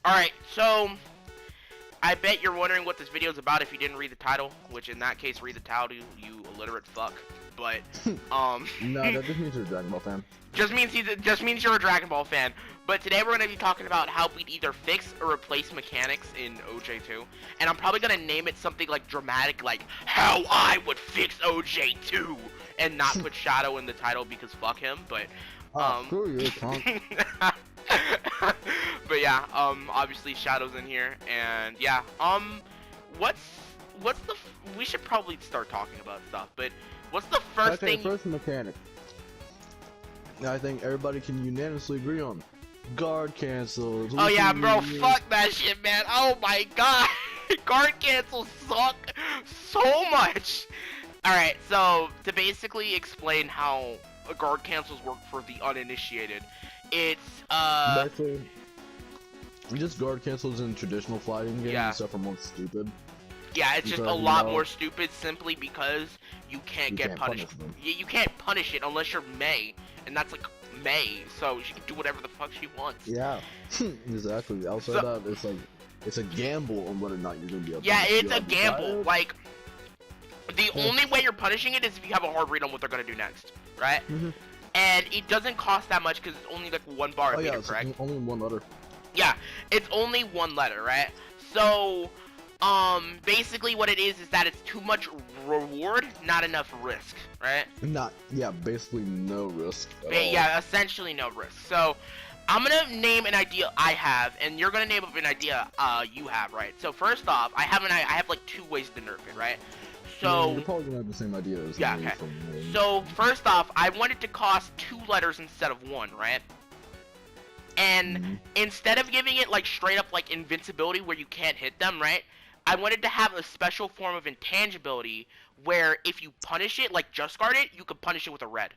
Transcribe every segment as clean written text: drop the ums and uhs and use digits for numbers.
Alright, so I bet you're wondering what this video is about if you didn't read the title, which in that case, read the title, you illiterate fuck. But, No, that just means you're a Dragon Ball fan. just means you're a Dragon Ball fan. But today we're gonna be talking about how we'd either fix or replace mechanics in OJ2, and I'm probably gonna name it something like dramatic, like how I would fix OJ2, and not put Shadow in the title because fuck him. But Screw you, punk. but yeah, obviously Shadow's in here, and yeah, what's the we should probably start talking about stuff, but what's the first thing? First mechanic. I think everybody can unanimously agree on guard cancels. Oh yeah, bro, fuck that shit, man. Oh my god, guard cancels suck so much. All right, so to basically explain how guard cancels work for the uninitiated, it's Basically, just guard cancels in traditional fighting games Yeah. except for more stupid. yeah, it's just a Because, you lot know, more stupid simply because you can't you get can't punished. punish them. You can't punish it unless you're May, and that's like May, so she can do whatever the fuck she wants. Yeah, exactly. Outside So- that, it's a gamble on whether or not you're gonna be able to Yeah, punish. it's You a have gamble. decided- Like, the Yeah. only way you're punishing it is if you have a hard read on what they're gonna do next, right? Mhm. And it doesn't cost that much because it's only like one bar, Oh if yeah, you're it's correct. only one letter. Yeah, it's only one letter, right? So, basically what it is that it's too much reward, not enough risk, right? Basically no risk at all. Yeah, essentially no risk. So, I'm gonna name an idea I have, and you're gonna name an idea you have, right? So first off, I have like two ways to nerf it, right? So you're probably gonna have the same idea as Yeah, me okay. from me. So first off, I want it to cost 2 letters instead of 1, right? And Mhm. instead of giving it like straight up like invincibility where you can't hit them, right? I wanted to have a special form of intangibility where if you punish it, like just guard it, you could punish it with a red.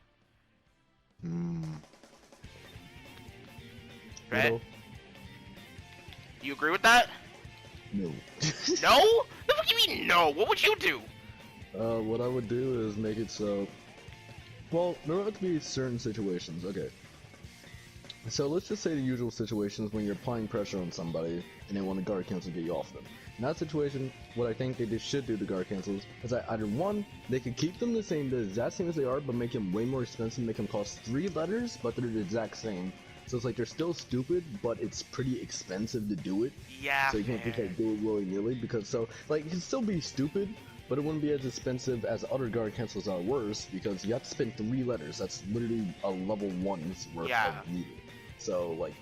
Right? No. Do you agree with that? No. No? The fuck do you mean no? What would you do? What I would do is make it so. Well, there would have to be certain situations. Okay. So let's just say the usual situations when you're applying pressure on somebody and they want to guard cancel to get you off them. In that situation, what I think they should do to guard cancels is that either one, they could keep them the exact same as they are, but make them way more expensive, make them cost 3 letters, but they're the exact same. So it's like they're still stupid, but it's pretty expensive to do it. Yeah, So you can't just fair. like do it willy-nilly because you can still be stupid, but it wouldn't be as expensive as other guard cancels are worse because you have to spend 3 letters. That's literally a level 1's worth Yeah. of needed. So like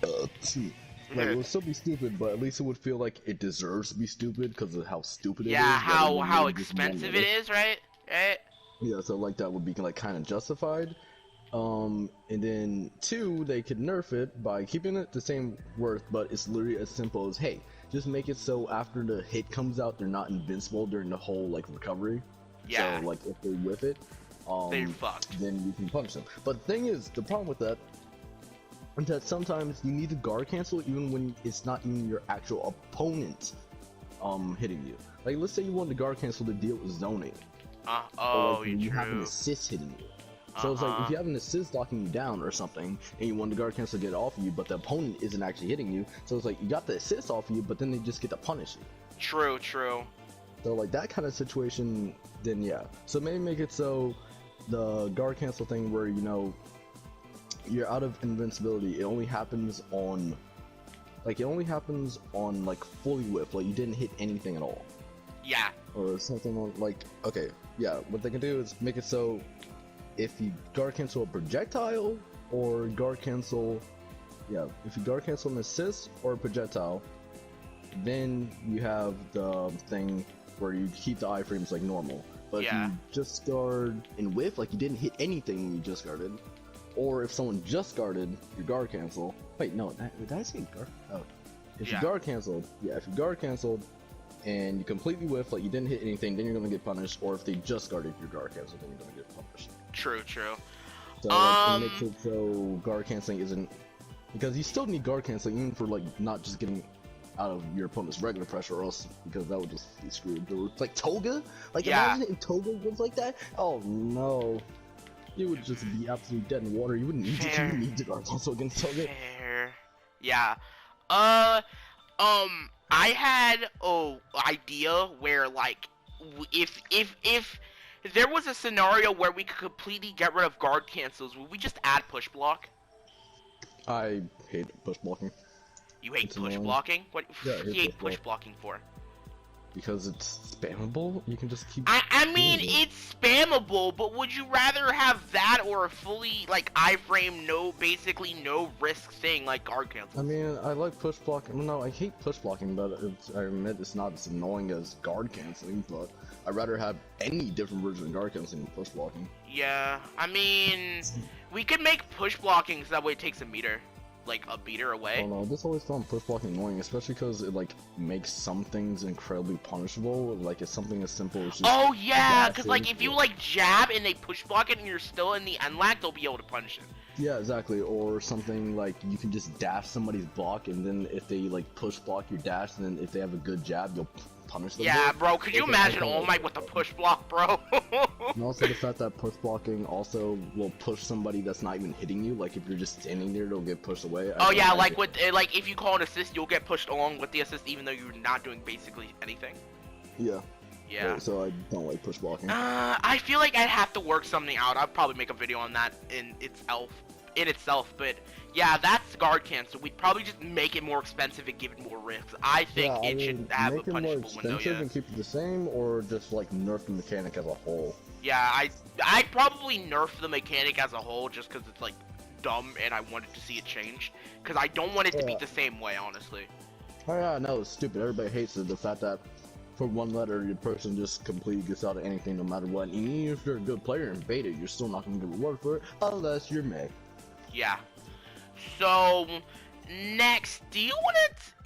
it would still be stupid, but at least it would feel like it deserves to be stupid because of how stupid it is. Yeah, rather than how really just one expensive letter. it is, right? Right? Yeah, so like that would be like kind of justified. And then 2, they could nerf it by keeping it the same worth, but it's literally as simple as, hey, just make it so after the hit comes out, they're not invincible during the whole like recovery. Yeah. So like if they whiff it, They're fucked. then you can punish them. But the thing is, the problem with that is that sometimes you need to guard cancel even when it's not even your actual opponent hitting you. Like let's say you want to guard cancel to deal with zoning. Oh, Or, like, you have an true. assist hitting you. So it's like if you have an assist locking you down or something, and you want the guard cancel to get it off of you, but the opponent isn't actually hitting you. So it's like you got the assist off of you, but then they just get to punish you. True, true. So like that kind of situation, then yeah. So maybe make it so the guard cancel thing where you're out of invincibility. It only happens on like fully whiff, like you didn't hit anything at all. Yeah. Or something like, okay, yeah, what they can do is make it so if you guard cancel a projectile or guard cancel, if you guard cancel an assist or a projectile, then you have the thing where you keep the iframes like normal. But Yeah. if you just guard and whiff, like you didn't hit anything when you just guarded, or if someone just guarded your guard cancel, wait, no, did I say guard? Oh, if Yeah. you guard canceled, if you guard canceled, and you completely whiff, like you didn't hit anything, then you're gonna get punished. Or if they just guarded your guard cancel, then you're gonna get punished. True, true. So like, it makes it so guard canceling isn't, because you still need guard canceling even for like not just getting out of your opponent's regular pressure, or else because that would just be screwed. It's like Toga, like Yeah. imagine if Toga was like that. Oh no, you would just be absolutely dead in water. You wouldn't need to. You Fair. would need to guard cancel against Toga. Fair. Yeah. Uh, I had idea where like if there was a scenario where we could completely get rid of guard cancels, would we just add push block? I hate push blocking. You hate It's push annoying. blocking? What Yeah, I do you hate hate push push blocking for? Because it's spammable. You can just keep. I mean, doing it. it's spammable, but would you rather have that or a fully, like, iframe, basically no risk thing like guard cancel? I mean, I like push blocking. Well, no, I hate push blocking, but I admit it's not as annoying as guard canceling. But I'd rather have any different version of guard canceling than push blocking. Yeah, I mean, we could make push blocking so that way it takes a meter, like a meter I away. don't know. I just always found push blocking annoying, especially because it like makes some things incredibly punishable. Like it's something as simple as just. Oh yeah, because dashing. like if you like jab and they push block it and you're still in the end lag, they'll be able to punish it. Yeah, exactly. Or something like you can just dash somebody's block, and then if they like push block your dash, then if they have a good jab, you'll punish them. Yeah, for it. bro, could you Okay, imagine okay. All Might with the push block, bro? And also the fact that push blocking also will push somebody that's not even hitting you. Like if you're just standing there, they'll get pushed away. Oh yeah, like with like if you call an assist, you'll get pushed along with the assist, even though you're not doing basically anything. Yeah. Yeah. So I don't like push blocking. I feel like I'd have to work something out. I'll probably make a video on that in itself. But yeah, that's guard cancel. We'd probably just make it more expensive and give it more risks. I think Yeah, I it should mean, have a make it more punishable window. expensive Yeah. and keep it the same, or just like nerf the mechanic as a whole. Yeah, I'd probably nerf the mechanic as a whole just because it's like dumb and I wanted to see it change. Because I don't want it to be Yeah. the same way, honestly. Oh yeah, no, it's stupid. Everybody hates it. The fact that for one letter, your person just completely gets out of anything no matter what. And even if you're a good player and bait it, you're still not going to get rewarded for it unless you're Meg. Yeah. So next, do you want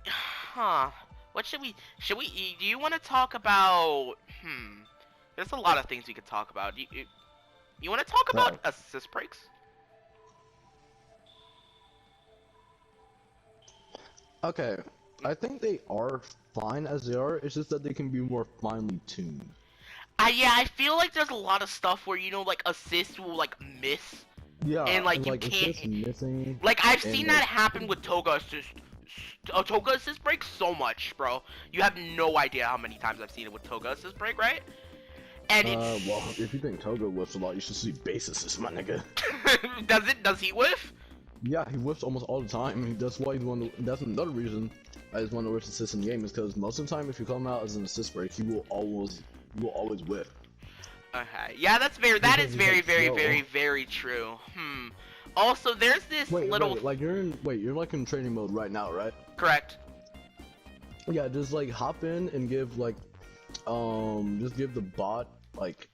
to? What should we? Do you want to talk about? There's a lot of things we could talk about. You want to talk about assist breaks? Okay, I think they are fine as they are. It's just that they can be more finely tuned. Yeah, I feel like there's a lot of stuff where like assists will like miss. Yeah, And, like, you it's can't- just missing. Like I've And, seen like- that happen with Toga assist. Toga assist break so much, bro. You have no idea how many times I've seen it with Toga assist break, right? And it's Well, if you think Toga whiffs a lot, you should see base assist, my nigga. Does he whiff? Yeah, he whiffs almost all the time. That's why he's one. That's another reason I just want to whiff assist in the game is because most of the time, if you call him out as an assist break, he will always whiff. Okay, yeah, that is very, Because he's, like, slow. very true. Also, there's this little. Like you're like in training mode right now, right? Correct. Yeah, just like hop in and give like, just give the bot like,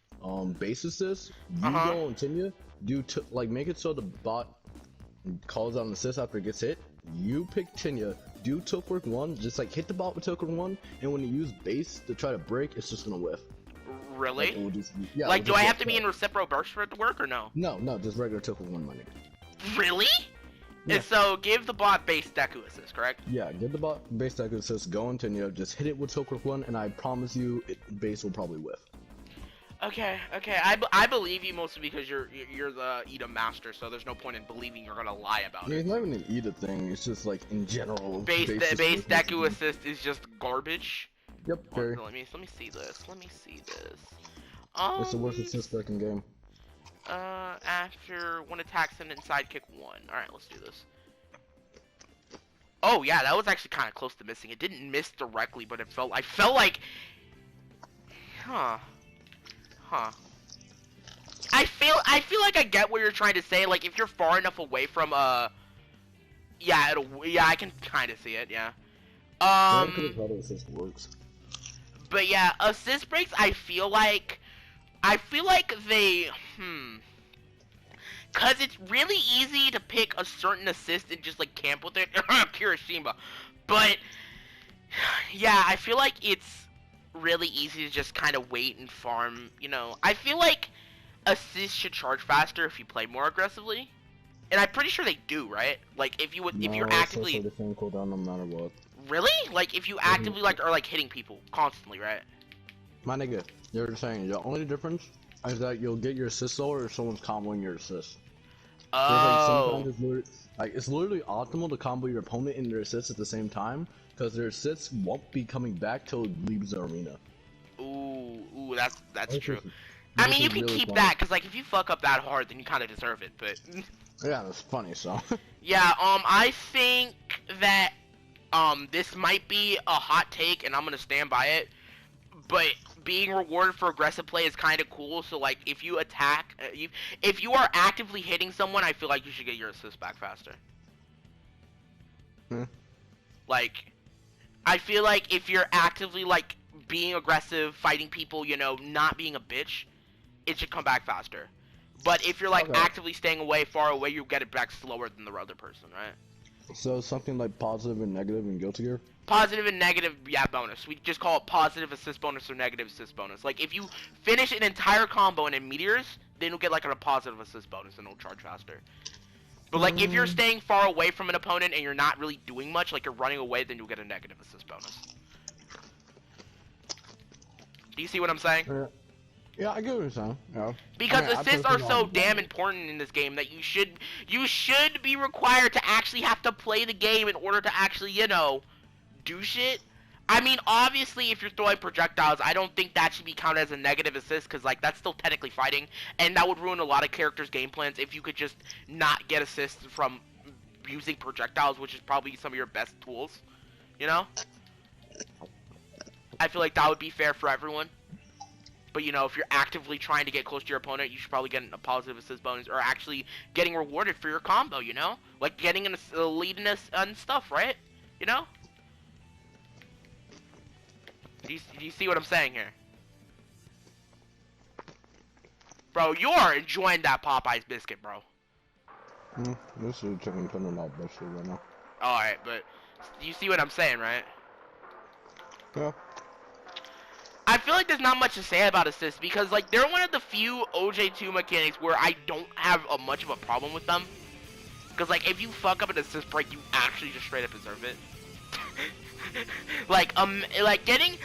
base assist. You go on Tinya, like make it so the bot calls out an assist after it gets hit. You pick Tinya, do tilt work 1, just like hit the bot with tilt work 1, and when you use base to try to break, it's just gonna whiff. Really? Like, it will just, yeah, Like, it do will I just have to be whiff. in reciprocal burst for it to work or no? No, just regular tilt work 1, my nigga. Really? Yeah. And so give the bot base Deku assist, correct? Yeah, get the bot base deck assist, go on Tinya, just hit it with tilt work 1, and I promise you, base will probably whiff. Okay. I believe you mostly because you're the Ida master, so there's no point in believing you're gonna lie about I mean, it. it's not even an Ida thing, it's just like in general. Base assist Deku assist is just garbage. Yep, very. Let me see this. It's the worst assist break in game. After one attacks and inside kick 1. Alright, let's do this. Oh yeah, that was actually kind of close to missing. It didn't miss directly, but I felt like... Huh. I feel like I get what you're trying to say. Like, if you're far enough away from, yeah, I can kind of see it, yeah. Assist works. But yeah, assist breaks, I feel like they, cause it's really easy to pick a certain assist and just like camp with it, Kirishima. But yeah, I feel like it's really easy to just kind of wait and farm. You know, I feel like assists should charge faster if you play more aggressively, and I'm pretty sure they do, right? Like if you're actively the same cooldown no matter what. Really? Like if you actively like are like hitting people constantly, right? My nigga, you're saying the only difference is that you'll get your assist lower if someone's comboing your assist. Oh. It's literally optimal to combo your opponent and their assists at the same time, because their assists won't be coming back till it leaves the arena. Ooh, that's Which true. is, I which mean, you is can really keep funny. that, cause like if you fuck up that hard, then you kind of deserve it. But Yeah, that's funny. So. yeah, I think that this might be a hot take, and I'm gonna stand by it. But being rewarded for aggressive play is kind of cool. So like, if you attack, if you are actively hitting someone, I feel like you should get your assist back faster. Hmm. Like, I feel like if you're actively like being aggressive, fighting people, you know, not being a bitch, it should come back faster. But if you're like Okay. actively staying away, far away, you get it back slower than the other person, right? So something like positive and negative in Guilty Gear. Positive and negative, yeah, bonus. We just call it positive assist bonus or negative assist bonus. Like, if you finish an entire combo and it meteors, then you'll get, like, a positive assist bonus and it'll charge faster. But, like, if you're staying far away from an opponent and you're not really doing much, like, you're running away, then you'll get a negative assist bonus. Do you see what I'm saying? Yeah, I get what you're saying. Yeah. Because I mean, assists are so damn important in this game that you should be required to actually have to play the game in order to actually, you know, do shit. I mean, obviously, if you're throwing projectiles, I don't think that should be counted as a negative assist, because, like, that's still technically fighting, and that would ruin a lot of characters' game plans if you could just not get assists from using projectiles, which is probably some of your best tools, you know? I feel like that would be fair for everyone. But, you know, if you're actively trying to get close to your opponent, you should probably get a positive assist bonus, or actually getting rewarded for your combo, you know? Like, getting a lead and stuff, right? You know? Do you see what I'm saying here? Bro, you're enjoying that Popeye's biscuit, bro. This is chicken tender not biscuit right now. Alright, but you see what I'm saying, right? Yeah. I feel like there's not much to say about assists, because, like, they're one of the few OJ2 mechanics where I don't have much of a problem with them. Because, like, if you fuck up an assist break, you actually just straight up deserve it. like getting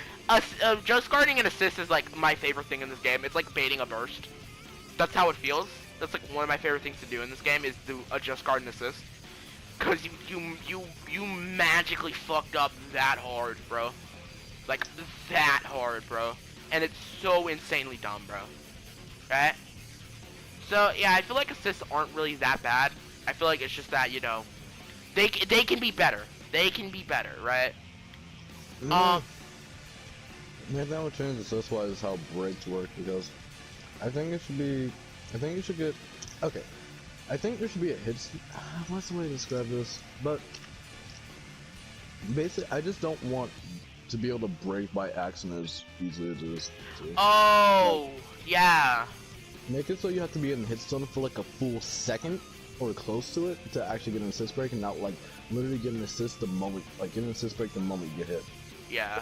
just guarding an assist is like my favorite thing in this game. It's like baiting a burst. That's how it feels. That's like one of my favorite things to do in this game is to just guard an assist. Cause you magically fucked up that hard, bro. Like that hard, bro. And it's so insanely dumb, bro. Right? So yeah, I feel like assists aren't really that bad. I feel like it's just that, you know, they can be better. They can be better, right? Maybe that would change assist-wise how breaks work, because I think it should be, I think you should get, okay, I think there should be a hit, what's the way to describe this, but basically, I just don't want to be able to break by accident as easily as it is. Oh, yeah. Make it so you have to be in hit zone for like a full second, or close to it, to actually get an assist break, and not like, literally get an assist the moment, like get an assist break the moment you get hit. Yeah.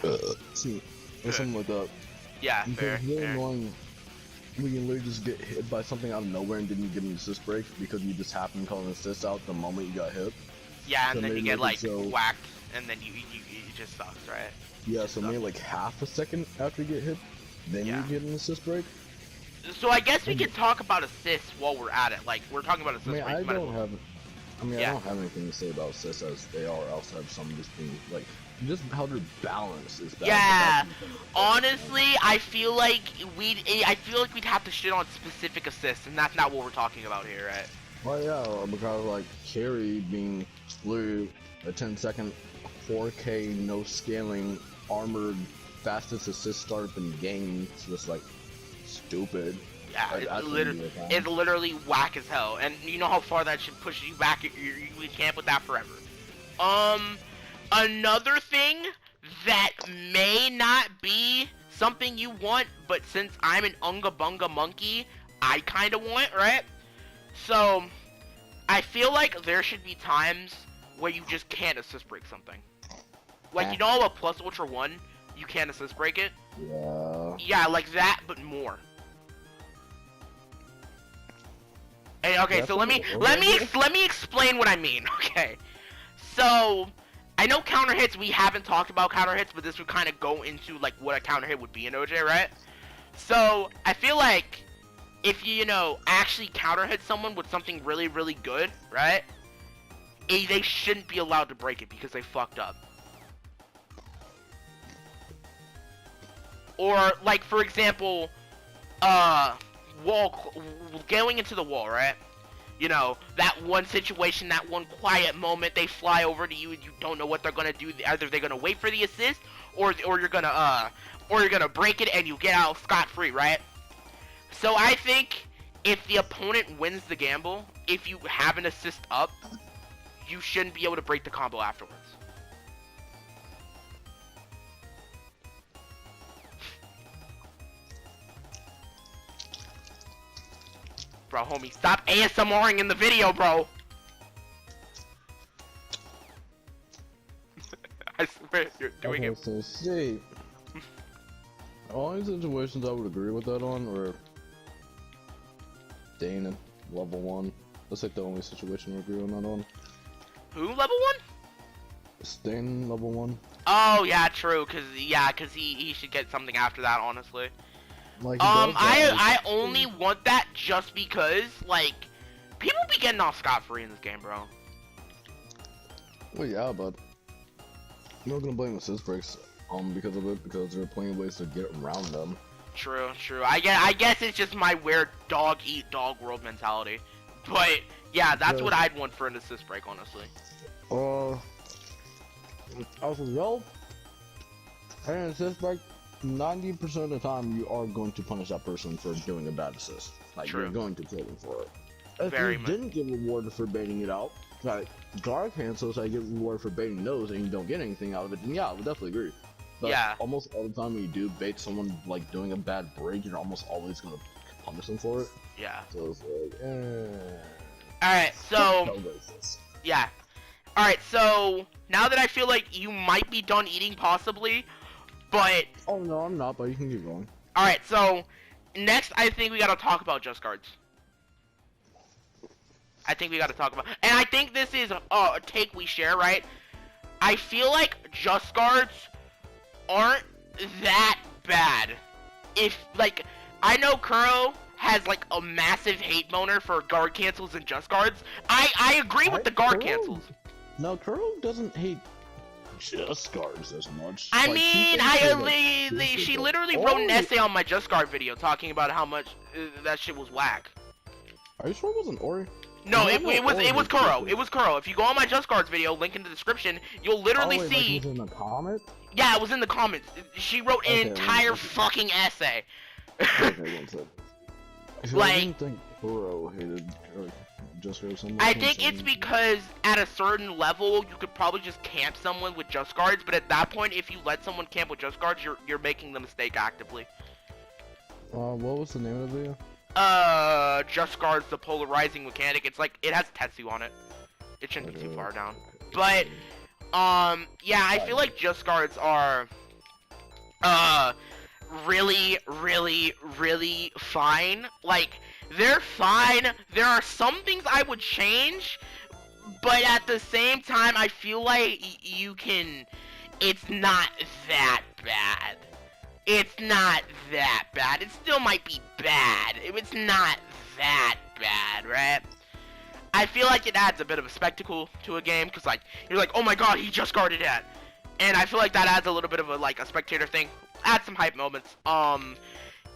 See, or something like that. Yeah, fair, It's really fair. annoying when you literally just get hit by something out of nowhere and then you get an assist break because you just happen to call an assist out the moment you got hit. Yeah, and So then you maybe get make like it so- whacked, and then it just sucks, right? Yeah, so maybe like half a second after you get hit, then Yeah. you get an assist break. So I guess we can talk about assists while we're at it. Like we're talking about I assists. mean, right? I You might as don't well- have, I mean, Yeah. I don't have anything to say about assists as they are. I also have some just being like, just how their balance is bad. Yeah, but that's- honestly, I feel like we'd have to shit on specific assists, and that's not what we're talking about here, right? Well, yeah, because like carry being literally a 10-second 4K no scaling armored fastest assist startup in the game. It's just like stupid. Yeah, Like, that's it's literally whack as hell, and you know how far that should push you back. We camp with that forever. Another thing that may not be something you want, but since I'm an Unga Bunga monkey, I kind of want, right? So, I feel like there should be times where you just can't assist break something. Like, you know a plus ultra 1, you can't assist break it? Yeah. Yeah, like that, but more. Hey, okay, so let me explain what I mean. Okay, so I know counter hits. We haven't talked about counter hits, but this would kind of go into like what a counter hit would be in OJ, right? So I feel like if you, you know, actually counter hit someone with something really, really good, right? They shouldn't be allowed to break it because they fucked up. Or, like, for example, going into the wall, right? You know, that one situation, that one quiet moment, they fly over to you and you don't know what they're gonna do. Either they're gonna wait for the assist, or you're gonna break it and you get out scot-free, right? So I think if the opponent wins the gamble, if you have an assist up, you shouldn't be able to break the combo afterwards. Bro, homie, stop ASMRing in the video, bro! I swear, you're doing it. So see, only situations I would agree with that on are Dane at level 1. That's like the only situation I agree on that on. Who, level 1? Stain level 1. Oh, yeah, true, cause he should get something after that, honestly. Like, I only want that just because, like, people be getting off scot-free in this game, bro. Well, yeah, but I'm not gonna blame assist breaks because of it, because they're plenty of ways to get around them. True. I guess it's just my weird dog-eat-dog world mentality. But, yeah, that's what I'd want for an assist break, honestly. As a result, an assist break, 90% of the time you are going to punish that person for doing a bad assist. Like, True. you're going to kill them for it. If Very you much. didn't get rewarded for baiting it out, like guard cancels, I get rewarded for baiting those, and you don't get anything out of it, then yeah, I would definitely agree. But Yeah. almost all the time when you do bait someone like doing a bad break, you're almost always gonna punish them for it. Yeah. So it's like, Alright, so... no racist. Yeah. Alright, so... Now that I feel like you might be done eating, possibly, but... Oh no, I'm not, but you can keep going. Alright, so... Next, I think we gotta talk about Just Guards. I think we gotta talk about... And I think this is a take we share, right? I feel like Just Guards aren't that bad. If, like... I know Kuro has, like, a massive hate boner for guard cancels and Just Guards. I agree with the guard cancels. No, Kuro doesn't hate Just Guards as much. I Like, mean, she literally wrote an essay on my Just Guard video talking about how much that shit was whack. Are you sure it wasn't Ori? No, it was Kuro. Ori. It was Kuro. If you go on my Just Guards video, link in the description, you'll literally Like, see. it was in the comment? Yeah, it was in the comments. She wrote an Okay, entire okay. fucking essay. Okay, one sec. Like- I didn't think Kuro hated Just Guards so much. I think it's because at a certain level, you could probably just camp someone with Just Guards, but at that point, if you let someone camp with Just Guards, you're making the mistake actively. What was the name of the video? Just Guards, the polarizing mechanic. It's like, it has Tetsu on it. It shouldn't be too far down. But, yeah, I feel like Just Guards are, really, really, really fine. Like, they're fine. There are some things I would change, but at the same time, I feel like you can, it's not that bad. It's not that bad. It still might be bad. It's not that bad, right? I feel like it adds a bit of a spectacle to a game, because, like, you're like, oh my god, he just guarded that. And I feel like that adds a little bit of a, like, a spectator thing. Adds some hype moments.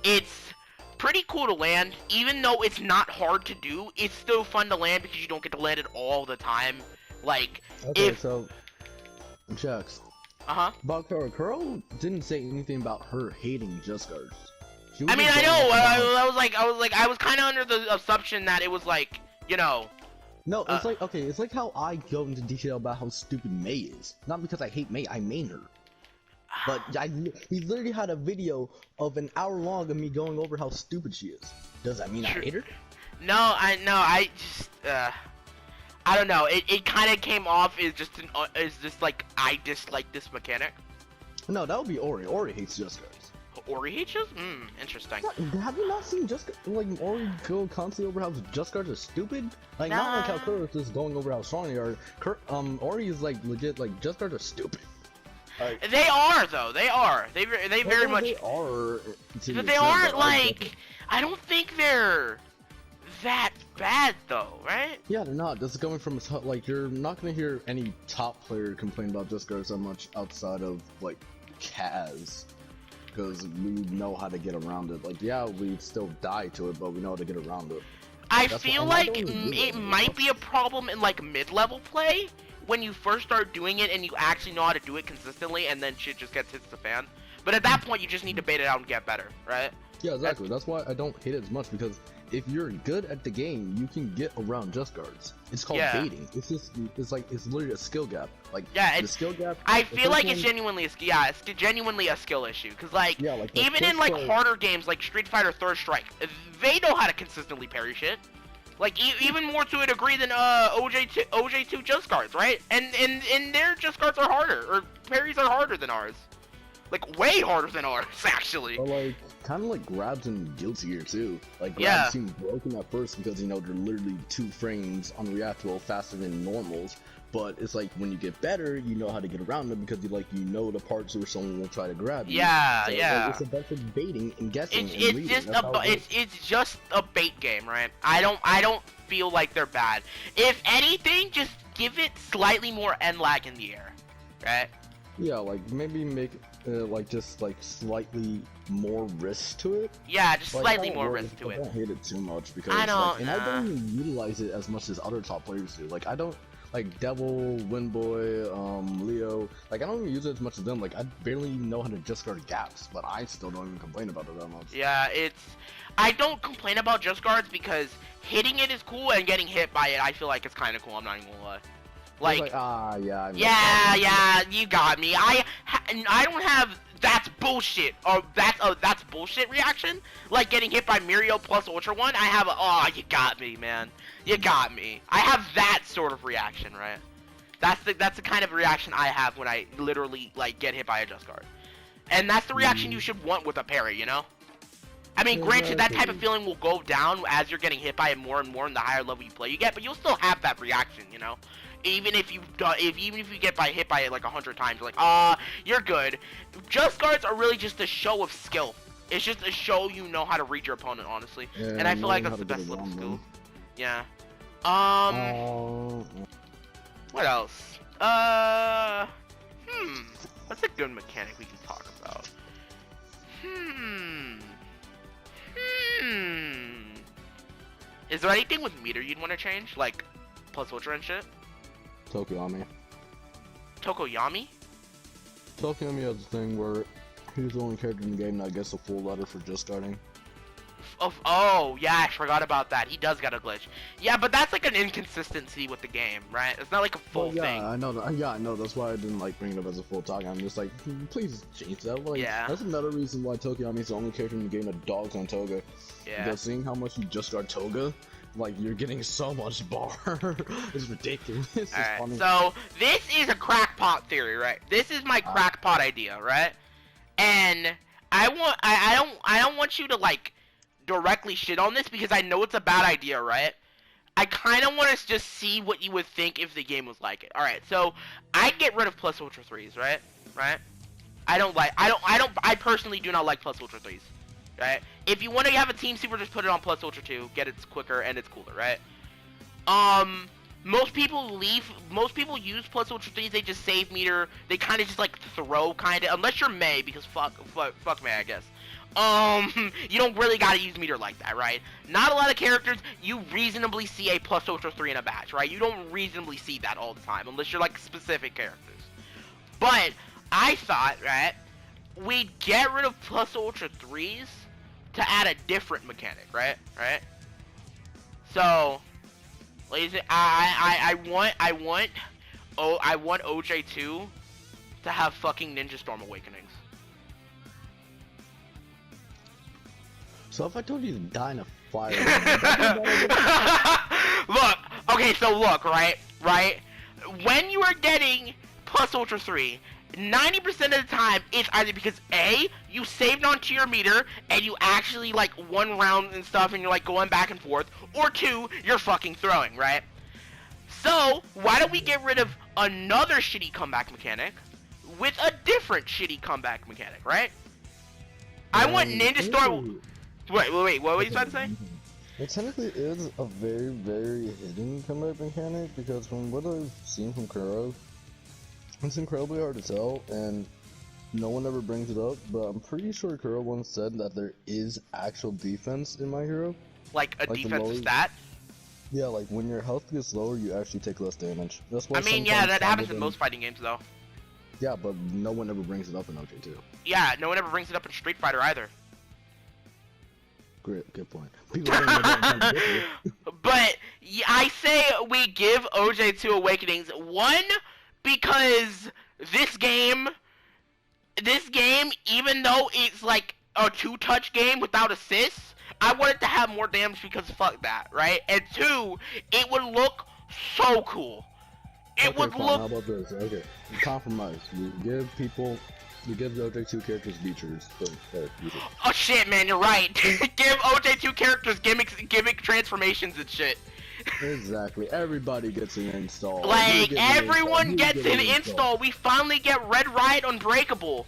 It's pretty cool to land. Even though it's not hard to do, it's still fun to land because you don't get to land it all the time. Like, Okay, so Jax. Uh-huh. About Kuro didn't say anything about her hating Just Guards. I mean, I know. I was kind of under the assumption that it was like, you know. No, it's like, okay, it's like how I go into detail about how stupid Mei is. Not because I hate Mei, I main her. But he literally had a video of an hour long of me going over how stupid she is. Does that mean I hate her? No, I just, I don't know. It kind of came off as just like I dislike this mechanic. No, that would be Ori. Ori hates Just Guards. Ori hates us? Interesting. Have you not seen like Ori go constantly over how Just Guards are stupid? Like not like how Kuro is just going over how strong they are. Ori is like legit like Just Guards are stupid. They are though. They are. They very much. They are. But they aren't like. I don't think they're that bad though, right? Yeah, they're not. This is coming from like you're not gonna hear any top player complain about discards that much outside of like Kaz, because we know how to get around it. Like, yeah, we still die to it, but we know how to get around it. I feel like it might be a problem in like mid-level play when you first start doing it and you actually know how to do it consistently, and then shit just gets hits the fan. But at that point, you just need to bait it out and get better, right? Yeah, exactly. That's why I don't hate it as much, because if you're good at the game, you can get around just guards. It's called baiting. It's just, it's literally a skill gap. Like, yeah, the skill gap. I feel like it's genuinely a skill issue. Cause like, even in like harder games like Street Fighter Third Strike, they know how to consistently parry shit. Like even more to a degree than OJ2 just guards, right? And their just guards are harder, or parries are harder than ours. Like way harder than ours, actually. But like, kind of like grabs and guilty here too. Like grabs seem broken at first because they're literally 2 frames on reactable faster than normals. But it's like when you get better, you know how to get around them because you know the parts where someone will try to grab you. Yeah, so, yeah. Like, it's a bunch of baiting and guessing. It's just a bait game, right? I don't feel like they're bad. If anything, just give it slightly more end lag in the air, right? Yeah, like maybe make just slightly more risk to it. Yeah, just slightly more risk to it. I don't hate it too much because I don't. I don't even utilize it as much as other top players do. Like I don't like Devil, Windboy, Leo. Like I don't even use it as much as them. Like I barely even know how to just guard gaps, but I still don't even complain about it that much. Yeah, I don't complain about just guards because hitting it is cool and getting hit by it, I feel like it's kind of cool. I'm not even gonna lie. Like yeah, you got me. I don't have that's bullshit or that's bullshit reaction. Like getting hit by Mirio plus Ultra One, I have a you got me, man. You got me. I have that sort of reaction, right? That's the kind of reaction I have when I literally like get hit by a just guard, and that's the reaction you should want with a parry, you know? I mean, granted, that type of feeling will go down as you're getting hit by it more and more in the higher level you play you get, but you'll still have that reaction, you know? Even if you get hit by it like 100 times, you're like, you're good. Just guards are really just a show of skill. It's just a show you know how to read your opponent, honestly. Yeah, and I feel like that's the best little skill. Yeah. What else? What's a good mechanic we can talk about? Is there anything with meter you'd want to change? Like, plus ultra and shit? Tokoyami. Tokoyami? Tokoyami has a thing where he's the only character in the game that gets a full letter for just guarding. Oh, yeah, I forgot about that. He does got a glitch. Yeah, but that's like an inconsistency with the game, right? It's not like a full thing. I know that. Yeah, I know. That's why I didn't like bring it up as a full talk. I'm just like, please change that. Like, that's another reason why Tokoyami is the only character in the game that dogs on Toga. Yeah. Because seeing how much you just guard Toga, like you're getting so much bar. It's ridiculous. It's Alright, funny. so this is a crackpot theory, right? This is my crackpot idea, right? And I don't want you to like directly shit on this because I know it's a bad idea, right? I kind of want to just see what you would think if the game was like it. All right, so I'd get rid of plus ultra 3s, right? I personally do not like plus ultra 3s, right? If you want to have a team super, just put it on plus ultra 2, get it quicker and it's cooler, right? Most people use plus ultra 3s, they just save meter, they kind of just like throw unless you're May, because fuck May, I guess. You don't really gotta use meter like that, right? Not a lot of characters, you reasonably see a plus ultra 3 in a batch, right? You don't reasonably see that all the time, unless you're like specific characters. But, I thought, right, we'd get rid of plus ultra 3s to add a different mechanic, right? So, ladies, I want OJ2 to have fucking Ninja Storm Awakenings. So if I told you to die in a fire, look, right? When you are getting plus ultra 3, 90% of the time it's either because A, you saved onto your meter and you actually like won rounds and stuff and you're like going back and forth, or 2, you're fucking throwing, right? So why don't we get rid of another shitty comeback mechanic with a different shitty comeback mechanic, right? I want Ninja Storm. Wait, what were you about to say? It technically is a very, very hidden comeback mechanic because from what I've seen from Kuro, it's incredibly hard to tell, and no one ever brings it up, but I'm pretty sure Kuro once said that there is actual defense in My Hero. Like a defensive stat? Yeah, like when your health gets lower, you actually take less damage. That's why I mean, yeah, that happens in most fighting games, though. Yeah, but no one ever brings it up in OJ2. Yeah, no one ever brings it up in Street Fighter either. Great, good point. People bring it up But yeah, I say we give OJ2 Awakenings, one, because this game, even though it's like a two-touch game without assists, I want it to have more damage because fuck that, right? And two, it would look so cool. It would look. How about this? Okay, compromise. We give the OJ2 characters features. Oh shit, man, you're right. Give OJ2 characters gimmick transformations and shit. Exactly. Everybody gets an install. Like everyone gets an install. We finally get Red Riot Unbreakable.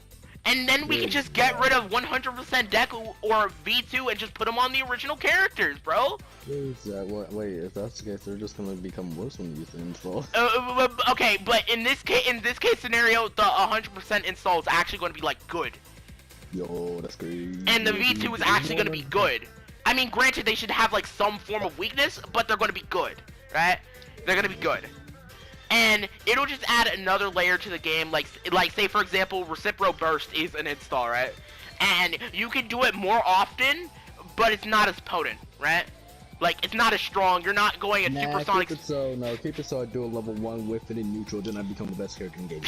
And then we can just get rid of 100% Deku or V2 and just put them on the original characters, bro. Wait, if that's the case, they're just gonna become worse when you use the install. Okay, but in this case scenario, the 100% install is actually going to be like good. Yo, that's crazy. And the V2 is actually going to be good. I mean, granted, they should have like some form of weakness, but they're going to be good, right? They're going to be good. And it'll just add another layer to the game, like say for example, Recipro Burst is an install, right? And you can do it more often, but it's not as potent, right? Like, it's not as strong, you're not going at supersonic... keep it so I do a level 1 with it in neutral, then I become the best character in the game.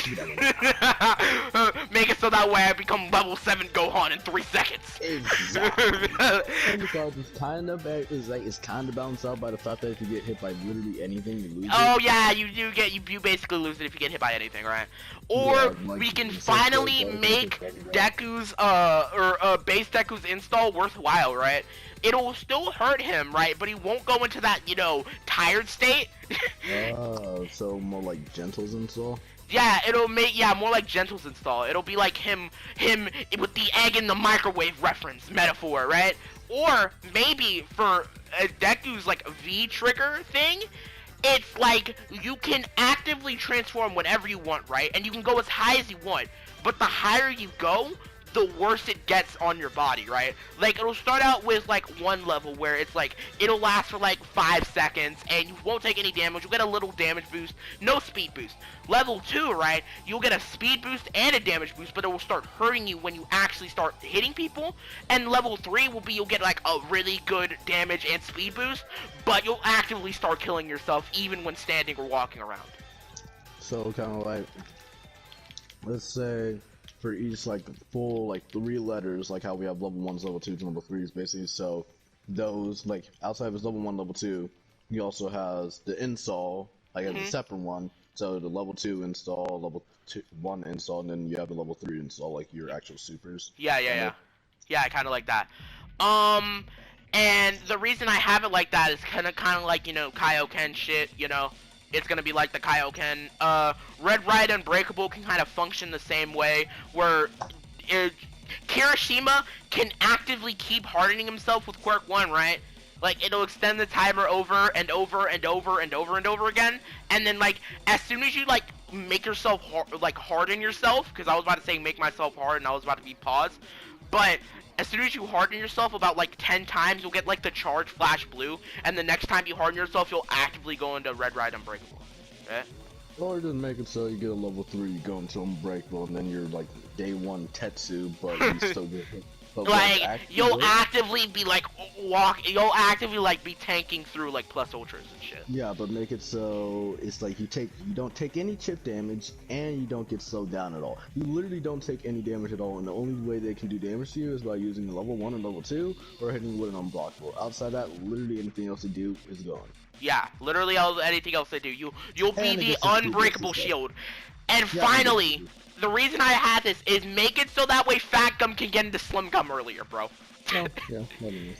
Make it so that way I become level 7 Gohan in 3 seconds. Exactly. Because it's kind of balanced out by the fact that if you get hit by literally anything, you lose it. Oh yeah, you basically lose it if you get hit by anything, right? Or we can finally make Deku's, base Deku's install worthwhile, right? It'll still hurt him, right? But he won't go into that, tired state. So more like Gentle's install? Yeah, it'll make, more like Gentle's install. It'll be like him with the egg in the microwave reference metaphor, right? Or maybe for Deku's like V-trigger thing, it's like you can actively transform whenever you want, right? And you can go as high as you want. But the higher you go, the worse it gets on your body, right? Like, it'll start out with, like, one level where it's, like, it'll last for, like, 5 seconds, and you won't take any damage. You'll get a little damage boost, no speed boost. Level 2, right, you'll get a speed boost and a damage boost, but it will start hurting you when you actually start hitting people. And level 3 will be you'll get, like, a really good damage and speed boost, but you'll actively start killing yourself even when standing or walking around. So, kind of like, let's say... for each like full like 3 letters, like how we have level 1s, level 2s, and level 3s basically. So those like outside of his level 1, level 2, he also has the install like as a separate one. So the level 2 install, level 1 install, and then you have the level 3 install, like your actual supers. Yeah, I kind of like that. And the reason I have it like that is kind of like Kaioken shit, It's gonna be like the Kaioken. Red Riot Unbreakable can kind of function the same way, where Kirishima can actively keep hardening himself with Quirk 1, right? Like, it'll extend the timer over and over and over and over and over again, and then, like, as soon as you, like, make yourself, harden yourself, because I was about to say make myself hard, and I was about to be paused, but... as soon as you harden yourself about like 10 times, you'll get like the charge flash blue, and the next time you harden yourself, you'll actively go into Red Riot Unbreakable. Okay? Or just make it so you get a level 3, you go into Unbreakable, and then you're like day 1 Tetsu, but you still get hit. Like, you'll actively be like you'll actively like be tanking through like plus ultras and shit. Yeah, but make it so it's like you don't take any chip damage and you don't get slowed down at all. You literally don't take any damage at all, and the only way they can do damage to you is by using the level 1 and level 2 or hitting you with an unblockable. Outside that, literally anything else they do is gone. Yeah, literally anything else they do. You'll be the unbreakable shield. And finally, the reason I have this is make it so that way Fat Gum can get into Slim Gum earlier, bro. Oh, yeah, that is.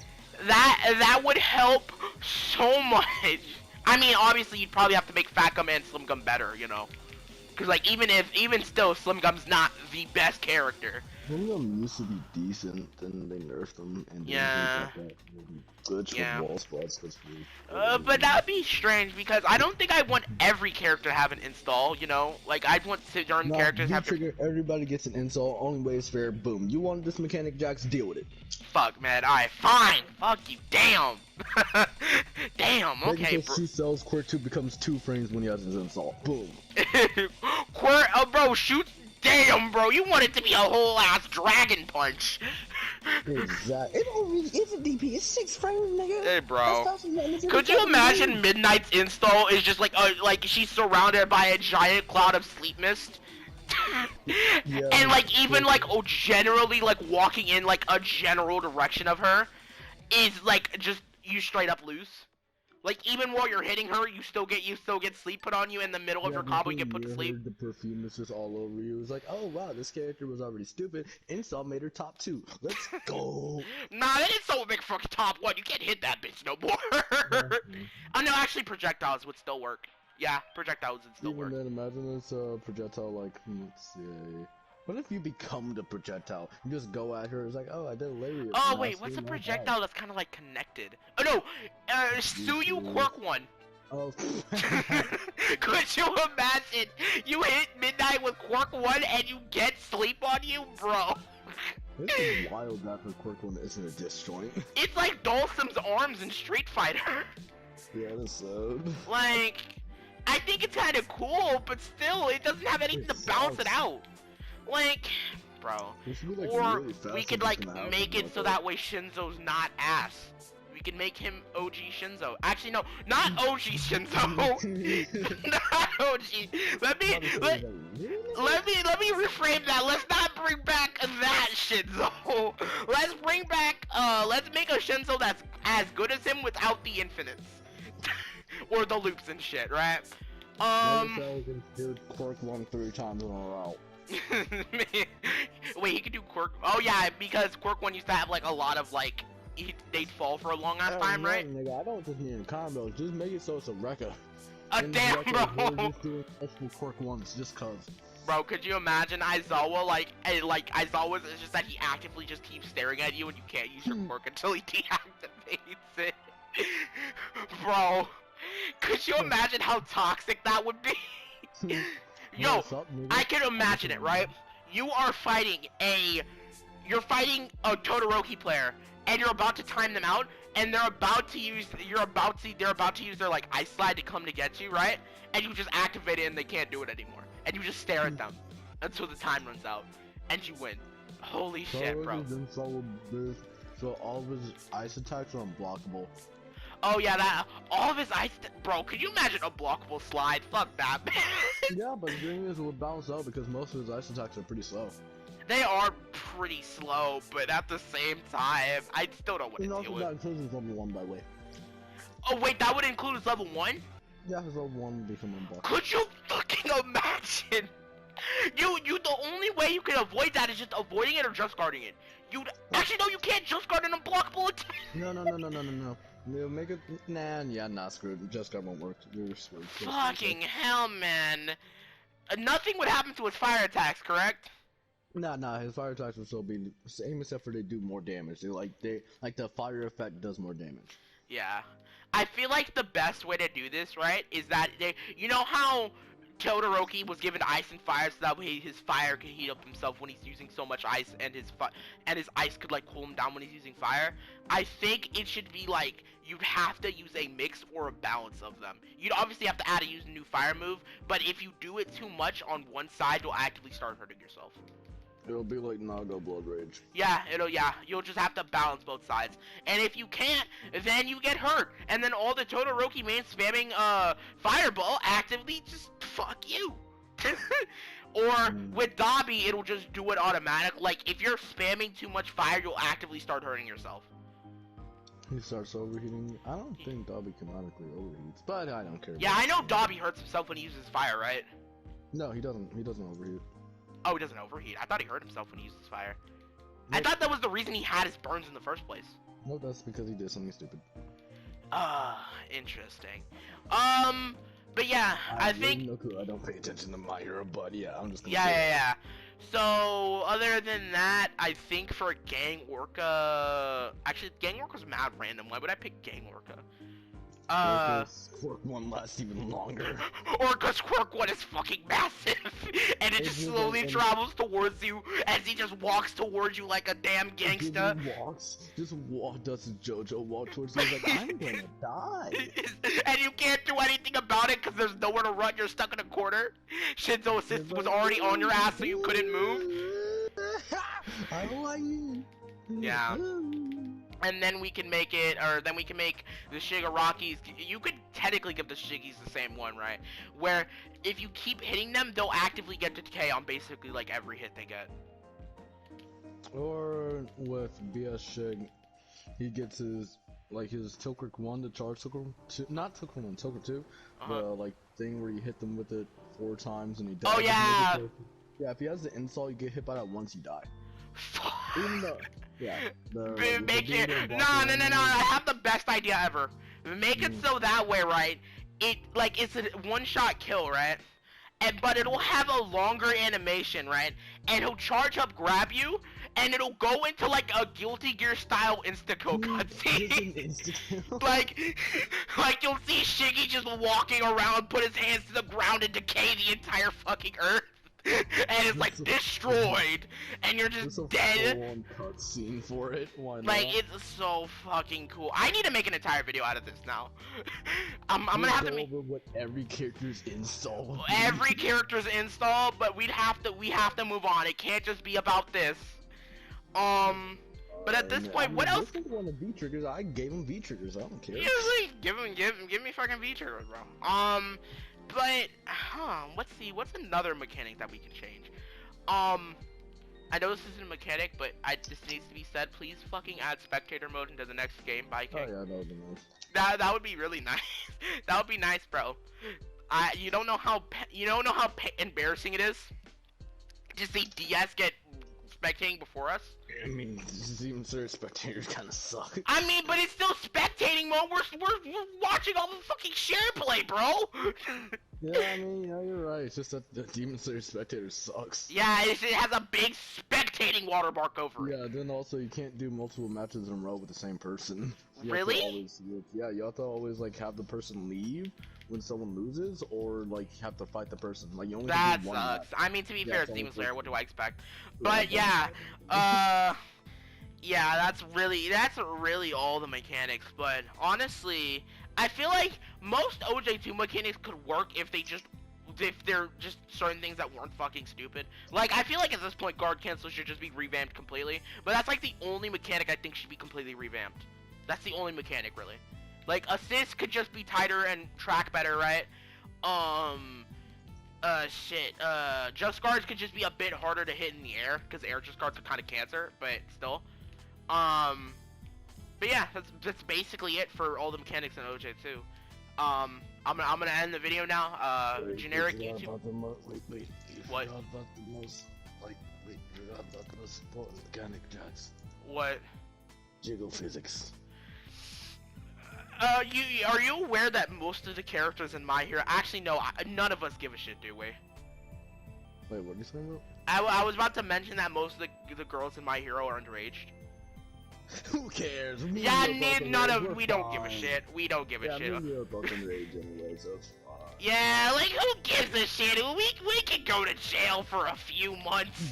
That would help so much. I mean, obviously you'd probably have to make Fat Gum and Slim Gum better, Because like even still, Slim Gum's not the best character. Some of them used to be decent, then they nerfed them, and Yeah. then glitch Yeah. with wall spots. But that would be strange because I don't think I want every character to have an install, you know? Like, I'd want certain No, characters you have to. trigger, everybody gets an install, only way is fair, boom. You wanted this mechanic, Jax, deal with it. Fuck, man. Alright, fine. Fuck you. Damn. Damn, okay, bro. She sells, Quirk 2 becomes 2 frames when he has his install. Boom. Bro, shoot. Damn, bro. You want it to be a whole ass dragon punch. Exactly. It only isn't DP, it's 6 frames, nigga. Hey, bro. That's Could you imagine Midnight's install is just like she's surrounded by a giant cloud of sleep mist? Yeah, and like even like generally like walking in like a general direction of her is like just you straight up lose. Like even while you're hitting her, you still get sleep put on you in the middle of your combo. You get put to sleep. The perfume is just all over you. It's like, oh wow, this character was already stupid. Install made her top 2. Let's go. Nah, that is so big for top 1. You can't hit that bitch no more. Oh no, actually projectiles would still work. Yeah, projectiles would still work. Even then, imagine this projectile like, let's see. What if you become the projectile? You just go at her. It's like, oh, I did a lariat. Oh wait, what's a projectile that's kind of like connected? Oh no, Suyu Quirk one. Oh. Could you imagine? You hit Midnight with Quirk 1 and you get sleep on you, bro. This is wild that her Quirk 1 isn't a disjoint. It's like Dhalsim's arms in Street Fighter. Yeah, that's sad. Like, I think it's kind of cool, but still, it doesn't have anything to balance it out. Like, bro. Like or really we could like make it so that way Shinzo's not ass. We can make him OG Shinzo. Actually, no, not OG Shinzo. Not OG. Let me reframe that. Let's not bring back that Shinzo. Let's bring back. Let's make a Shinzo that's as good as him without the infinites or the loops and shit, right? Quirk 1 3 times in a row. Wait, he could do Quirk. Oh yeah, because Quirk 1 used to have like a lot of like. They'd fall for a long ass time, right? Nigga, I don't just need combos. Just make it so it's a Rekka. Damn, bro. Just doing multiple Quirk 1s just cause. Bro, could you imagine Aizawa like Aizawa is just that he actively just keeps staring at you and you can't use your quirk until he deactivates it. Bro, could you imagine how toxic that would be? Yo, I can imagine it, right? You are fighting a Todoroki player, and you're about to time them out, and they're about to use their like ice slide to come to get you, right? And you just activate it and they can't do it anymore. And you just stare at them until the time runs out, and you win. Holy shit, bro. So all of his ice attacks are unblockable. Oh yeah, all of his ice, bro. Could you imagine a blockable slide? Fuck that, man. Yeah, but the thing is, it would balance out because most of his ice attacks are pretty slow. They are pretty slow, but at the same time, I still don't want to deal with. That includes his level 1, by the way. Oh wait, that would include his level 1? Yeah, his level 1 would become unblockable. Could you fucking imagine? The only way you can avoid that is just avoiding it or just guarding it. Actually, no, you can't just guard an unblockable attack. No. Make it, nah, screwed. Just guard won't work. You're screwed. Fucking hell, man. Nothing would happen to his fire attacks, correct? Nah, his fire attacks will still be the same except for they do more damage. They like the fire effect does more damage. Yeah. I feel like the best way to do this, right, is that you know how Todoroki was given ice and fire so that way his fire could heat up himself when he's using so much ice, and his ice could like cool him down when he's using fire. I think it should be like you'd have to use a mix or a balance of them. You'd obviously have to add a new fire move, but if you do it too much on one side, you'll actively start hurting yourself. It'll be like Naga Blood Rage. Yeah, you'll just have to balance both sides. And if you can't, then you get hurt. And then all the Todoroki main spamming Fireball actively just fuck you. Or with Dabi, it'll just do it automatic. Like, if you're spamming too much fire, you'll actively start hurting yourself. He starts overheating. I don't think Dabi canonically overheats, but I don't care. Yeah, I know Dabi hurts himself when he uses fire, right? No, he doesn't. He doesn't overheat. Oh, he doesn't overheat. I thought he hurt himself when he uses fire. Nope. I thought that was the reason he had his burns in the first place. No, that's because he did something stupid. Interesting. But yeah, I think. No clue. I don't pay attention to My Hero, but yeah, I'm just. Yeah. So, other than that, I think for Gang Orca... Actually, Gang Orca's mad random. Why would I pick Gang Orca? Quirk one lasts even longer. Orca's Quirk one is fucking massive! And it just slowly travels towards you as he just walks towards you like a damn gangsta. Does JoJo walk towards you like, I'm gonna die. And you can't do anything about it because there's nowhere to run, you're stuck in a corner. Shinzo assist was already on your ass so you couldn't move. I don't like you. Yeah. And then we can make it, or then we can make the Shigarakis. You could technically give the Shiggies the same one, right? Where if you keep hitting them, they'll actively get to decay on basically like every hit they get. Or with BS Shig, he gets his Tilquirk 1 to charge Tilquirk 2, not Tilquirk 1, Tilquirk 2, the like thing where you hit them with it 4 times and he dies. Oh yeah! Yeah, if he has the install, you get hit by that once, you die. Even though, yeah. Make it. No. I have the best idea ever. Make it so that way, right? It's a one-shot kill, right? But it'll have a longer animation, right? And he'll charge up, grab you, and it'll go into like a Guilty Gear style insta-kill cutscene. like you'll see Shiggy just walking around, put his hands to the ground, and decay the entire fucking earth. And it's like destroyed, and you're just dead. Full-on cutscene for it. Why not? Like it's so fucking cool. I need to make an entire video out of this now. I'm gonna have to make over what every character's install. Every character's install, but we have to move on. It can't just be about this. But at this point, what else? This is one of V triggers. I gave him V triggers. I don't care. Usually, give me fucking V triggers, bro. But, let's see, what's another mechanic that we can change? I know this isn't a mechanic, but this needs to be said. Please fucking add spectator mode into the next game, by King. Oh yeah, that would be nice. That would be really nice. That would be nice, bro. You don't know how embarrassing it is to see DS get spectating before us. I mean, even Sir spectators kind of suck. I mean, but it's still spectating mode. We're watching all the fucking share play, bro. Yeah, I mean, yeah, you're right. It's just that the Demon Slayer spectator sucks. Yeah, it has a big spectating watermark over it. Yeah, then also you can't do multiple matches in a row with the same person. Really? You have to always like have the person leave when someone loses, or like have to fight the person. Like you only that can do one sucks. match. I mean, to be fair, it's Demon Slayer. What do I expect? Yeah, But yeah, that's really all the mechanics. But honestly, I feel like most OJ2 mechanics could work if they're just certain things that weren't fucking stupid. Like, I feel like at this point, guard cancel should just be revamped completely. But that's like the only mechanic I think should be completely revamped. That's the only mechanic, really. Like, assist could just be tighter and track better, right? Just guards could just be a bit harder to hit in the air, because air just guards are kind of cancer, but still. But yeah, that's basically it for all the mechanics in OJ2. I'm gonna end the video now. Generic YouTube. Wait. What? You forgot about the most important mechanic, Jax. What? Jiggle physics. Are you aware that most of the characters in My Hero, actually no, none of us give a shit, do we? Wait, what are you saying about? I was about to mention that most of the girls in My Hero are underaged. Who cares? We don't give a shit. We don't give a shit. Yeah, we're both underage anyway, so it's fine. Yeah, like who gives a shit? We could go to jail for a few months.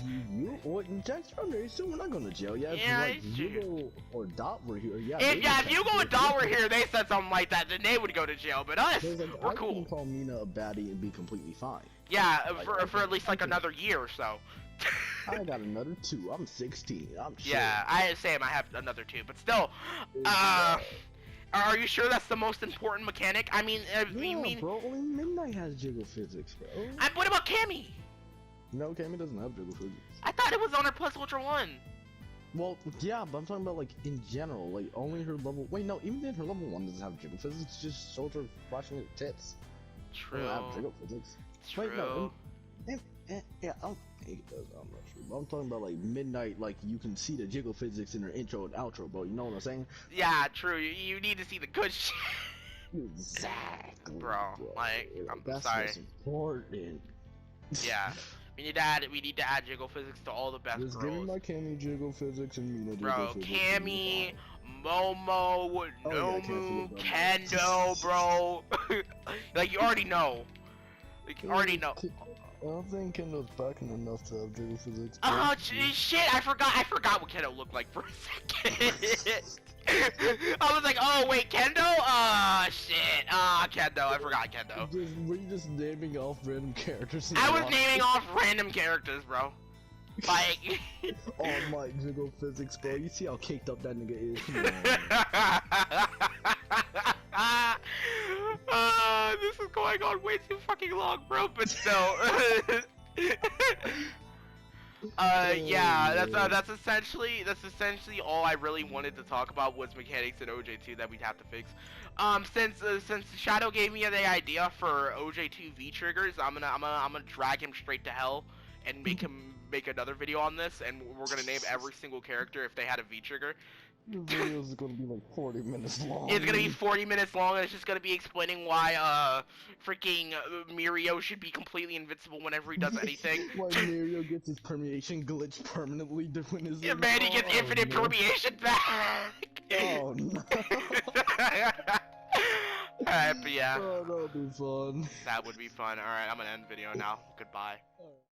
Jack's underage, so we're not going to jail. Yeah, it's you go or Dot were here. Yeah, if you go and Dot were here, they said something like that, then they would go to jail. But us, we're cool. I can call Mina a baddie and be completely fine. Yeah, for at least like another year or so. I got another 2. I'm 16. I'm chill. Yeah, I have another 2, but still, are you sure that's the most important mechanic? I mean, bro, only Midnight has jiggle physics, bro. What about Cammy? No, Cammy doesn't have jiggle physics. I thought it was on her Plus Ultra 1. Well, yeah, but I'm talking about like in general, like only her level. Wait, no, even then her level 1 doesn't have jiggle physics. It's just soldier flashing her tits. True. Don't have jiggle physics. True. Wait, no. Yeah, I don't think it does. I'm not sure. But I'm talking about like Midnight, like you can see the jiggle physics in her intro and outro, bro. You know what I'm saying? Yeah, true. You need to see the good shit. Exactly. Bro, like, I'm that's sorry. That's important. Yeah. We need to add jiggle physics to all the best Just give me girls. my Cammy jiggle physics and Mina jiggle Bro, physics. Cammy, Momo, Oh, yeah, I can't Nomu, forget about Kendo, bro. Like you already know. Like you already know. I don't think Kendo's backing enough to have jiggle physics. Oh shit! I forgot what Kendo looked like for a second. I was like, oh wait, Kendo? Shit. Kendo. I forgot Kendo. Were you just naming off random characters? I was naming off random characters, bro. Like. Oh my jiggle physics, bro. You see how caked up that nigga is? This is going on way too fucking long, bro. But still. Yeah, that's essentially all I really wanted to talk about was mechanics in OJ2 that we'd have to fix. Since Shadow gave me the idea for OJ2 V triggers, I'm gonna drag him straight to hell and make him make another video on this, and we're gonna name every single character if they had a V trigger. The video is gonna be like 40 minutes long. It's gonna be 40 minutes long, and it's just gonna be explaining why freaking Mirio should be completely invincible whenever he does anything. Why Mirio gets his permeation glitch permanently when his man, he gets infinite permeation back. Oh no. Alright, but yeah. Oh, that'll be fun. That would be fun. Alright, I'm gonna end the video now. Goodbye.